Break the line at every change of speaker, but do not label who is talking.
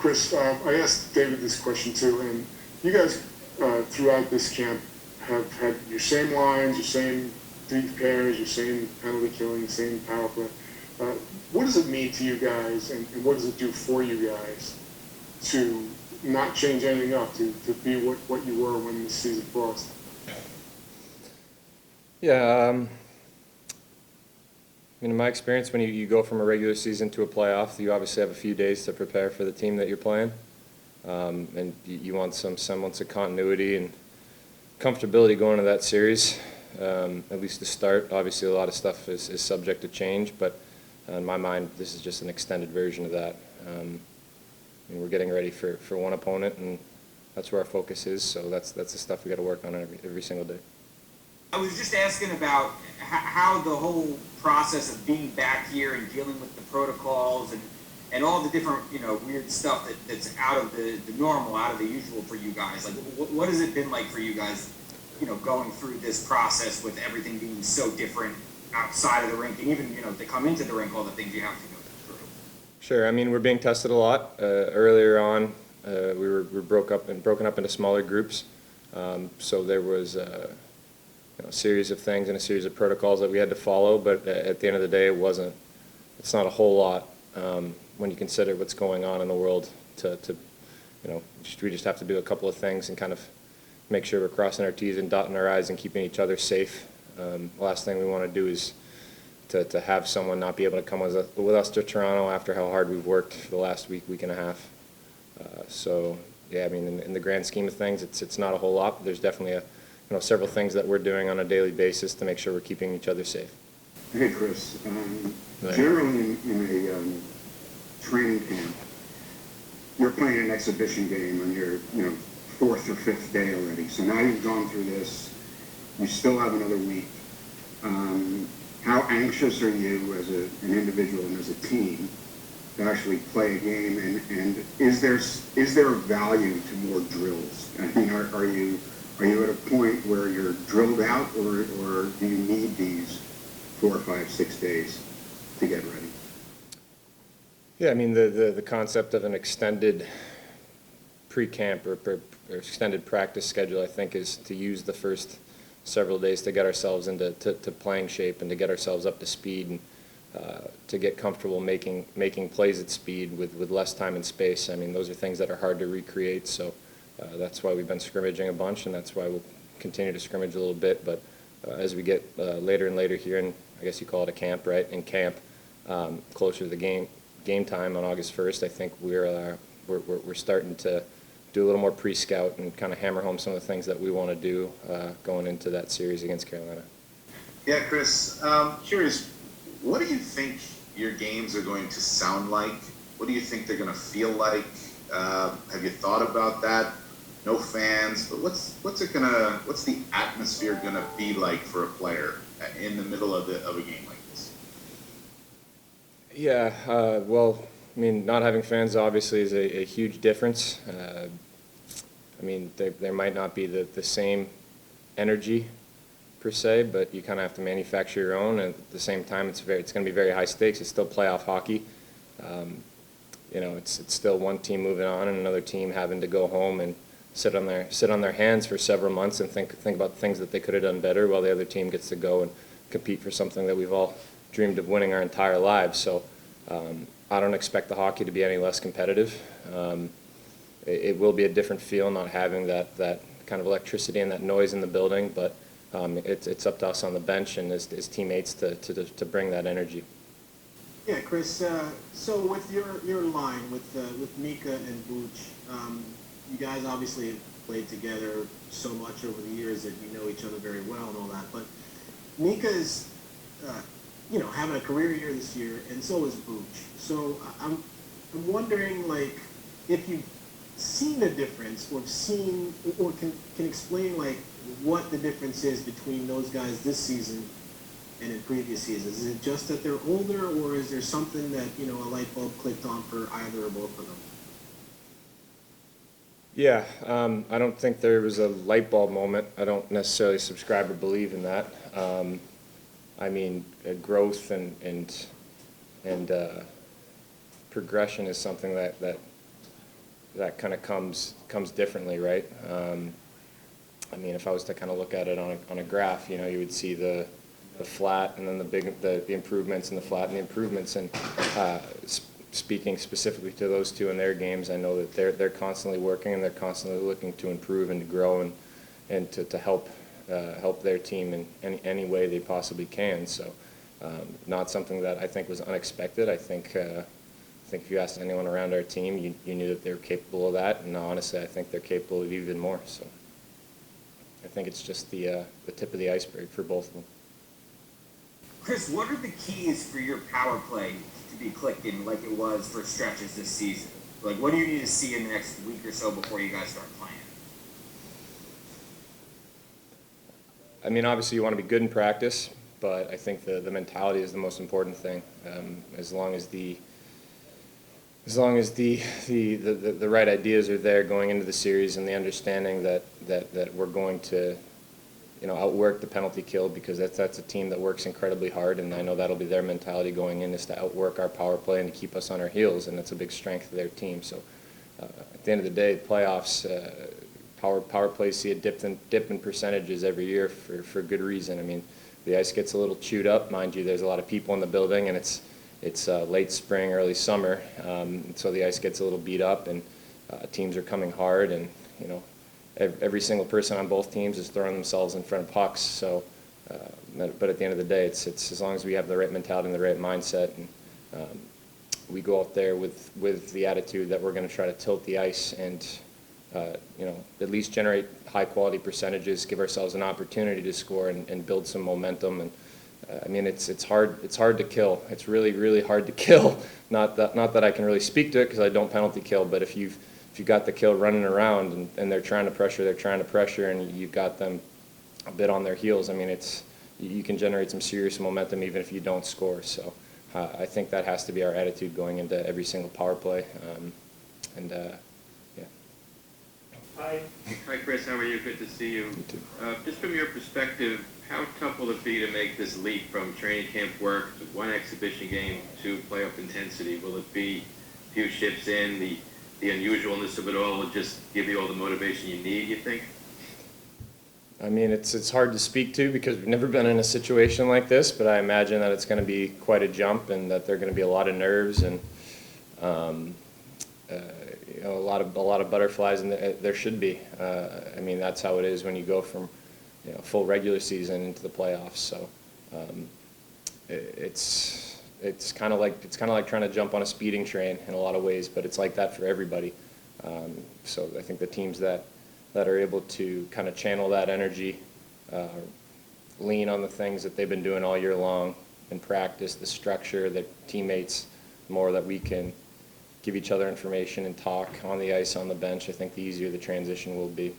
Chris, I asked David this question too, and you guys throughout this camp have had your same lines, your same deep pairs, your same penalty killing, same power play. What does it mean to you guys, and what does it do for you guys to not change anything up, to be what you were when the season crossed?
Yeah, in my experience, when you go from a regular season to a playoff, you obviously have a few days to prepare for the team that you're playing. And you want some semblance of continuity and comfortability going into that series, at least to start. Obviously, a lot of stuff is subject to change, but in my mind, this is just an extended version of that. We're getting ready for one opponent, and that's where our focus is, so that's the stuff we got to work on every single day.
I was just asking about how the whole process of being back here and dealing with the protocols and all the different, weird stuff that's out of the normal, out of the usual for you guys. Like, what has it been like for you guys, going through this process with everything being so different outside of the rink, and even, to come into the rink, all the things you have to go through?
Sure. We're being tested a lot. Earlier on, we were broken up into smaller groups. So there was a series of things and a series of protocols that we had to follow, but at the end of the day, it's not a whole lot when you consider what's going on in the world we just have to do a couple of things and kind of make sure we're crossing our T's and dotting our I's and keeping each other safe. The last thing we want to do is to have someone not be able to come with us to Toronto after how hard we've worked for the last week and a half. So yeah, in the grand scheme of things, it's not a whole lot, but there's definitely several things that we're doing on a daily basis to make sure we're keeping each other safe.
Hey, Chris. Generally in a training camp, you're playing an exhibition game on your fourth or fifth day already. So now you've gone through this. You still have another week. How anxious are you as an individual and as a team to actually play a game? And is there a value to more drills? Are you at a point where you're drilled out, or do you need these 4, 5, 6 days to get ready?
Yeah, the concept of an extended pre-camp or extended practice schedule, I think, is to use the first several days to get ourselves into playing shape and to get ourselves up to speed and to get comfortable making plays at speed with less time and space. Those are things that are hard to recreate, so that's why we've been scrimmaging a bunch, and that's why we'll continue to scrimmage a little bit. But as we get later and later here, and I guess you call it a camp, right? In camp, closer to the game time on August 1st, I think we're starting to do a little more pre-scout and kind of hammer home some of the things that we want to do going into that series against Carolina.
Yeah, Chris, curious, what do you think your games are going to sound like? What do you think they're going to feel like? Have you thought about that? No fans, but what's the atmosphere gonna be like for a player in the middle of a game like this?
Yeah, well, not having fans obviously is a huge difference. There might not be the same energy per se, but you kind of have to manufacture your own. And at the same time, it's going to be very high stakes. It's still playoff hockey. It's still one team moving on and another team having to go home and sit on their hands for several months and think about things that they could have done better, while the other team gets to go and compete for something that we've all dreamed of winning our entire lives. So I don't expect the hockey to be any less competitive. It will be a different feel not having that kind of electricity and that noise in the building, but it's up to us on the bench and as teammates to bring that energy.
Yeah, Chris. So with your line with Mika and Booch, you guys obviously have played together so much over the years that you know each other very well and all that. But Mika is, having a career year this year, and so is Booch. So I'm wondering, if you've seen a difference, or can explain what the difference is between those guys this season and in previous seasons. Is it just that they're older, or is there something that, a light bulb clicked on for either or both of them?
Yeah, I don't think there was a light bulb moment. I don't necessarily subscribe or believe in that. Growth and progression is something that that kind of comes differently, right? I mean, if I was to kind of look at it on a graph, you know, you would see the flat and then the improvements and the flat and the improvements. And speaking specifically to those two in their games, I know that they're constantly working and they're constantly looking to improve and to grow and to help their team in any way they possibly can. So not something that I think was unexpected. I think if you asked anyone around our team, you knew that they were capable of that, and honestly, I think they're capable of even more. So I think it's just the tip of the iceberg for both of them.
Chris, what are the keys for your power play to be clicking like it was for stretches this season? Like, what do you need to see in the next week or so before you guys start playing?
I mean, obviously you want to be good in practice, but I think the mentality is the most important thing. As long as the right ideas are there going into the series, and the understanding that we're going to, you know, outwork the penalty kill, because that's a team that works incredibly hard, and I know that'll be their mentality going in, is to outwork our power play and to keep us on our heels, and that's a big strength of their team. So at the end of the day, playoffs, power plays see a dip in percentages every year for good reason. I mean, the ice gets a little chewed up, mind you. There's a lot of people in the building, and it's late spring, early summer, so the ice gets a little beat up, and teams are coming hard, and you know, every single person on both teams is throwing themselves in front of pucks. So, but at the end of the day, it's as long as we have the right mentality and the right mindset, and we go out there with the attitude that we're going to try to tilt the ice and you know, at least generate high quality percentages, give ourselves an opportunity to score and build some momentum. And I mean, it's hard to kill. It's really hard to kill. Not that I can really speak to it because I don't penalty kill, but if you've got the kill running around and they're trying to pressure, and you've got them a bit on their heels, I mean, you can generate some serious momentum even if you don't score. So I think that has to be our attitude going into every single power play. Yeah.
Hi, Chris. How are you? Good to see you.
You too.
Just from your perspective, how tough will it be to make this leap from training camp work to one exhibition game to playoff intensity? Will it be a few shifts in, the unusualness of it all will just give you all the motivation you need, you think?
I mean, it's hard to speak to because we've never been in a situation like this, but I imagine that it's going to be quite a jump and that there are going to be a lot of nerves and you know, a lot of butterflies, and there should be. I mean, that's how it is when you go from, you know, full regular season into the playoffs. So it's kind of like trying to jump on a speeding train in a lot of ways, but it's like that for everybody. So I think the teams that are able to kind of channel that energy, lean on the things that they've been doing all year long in practice, the structure, the teammates, more that we can give each other information and talk on the ice, on the bench, I think the easier the transition will be.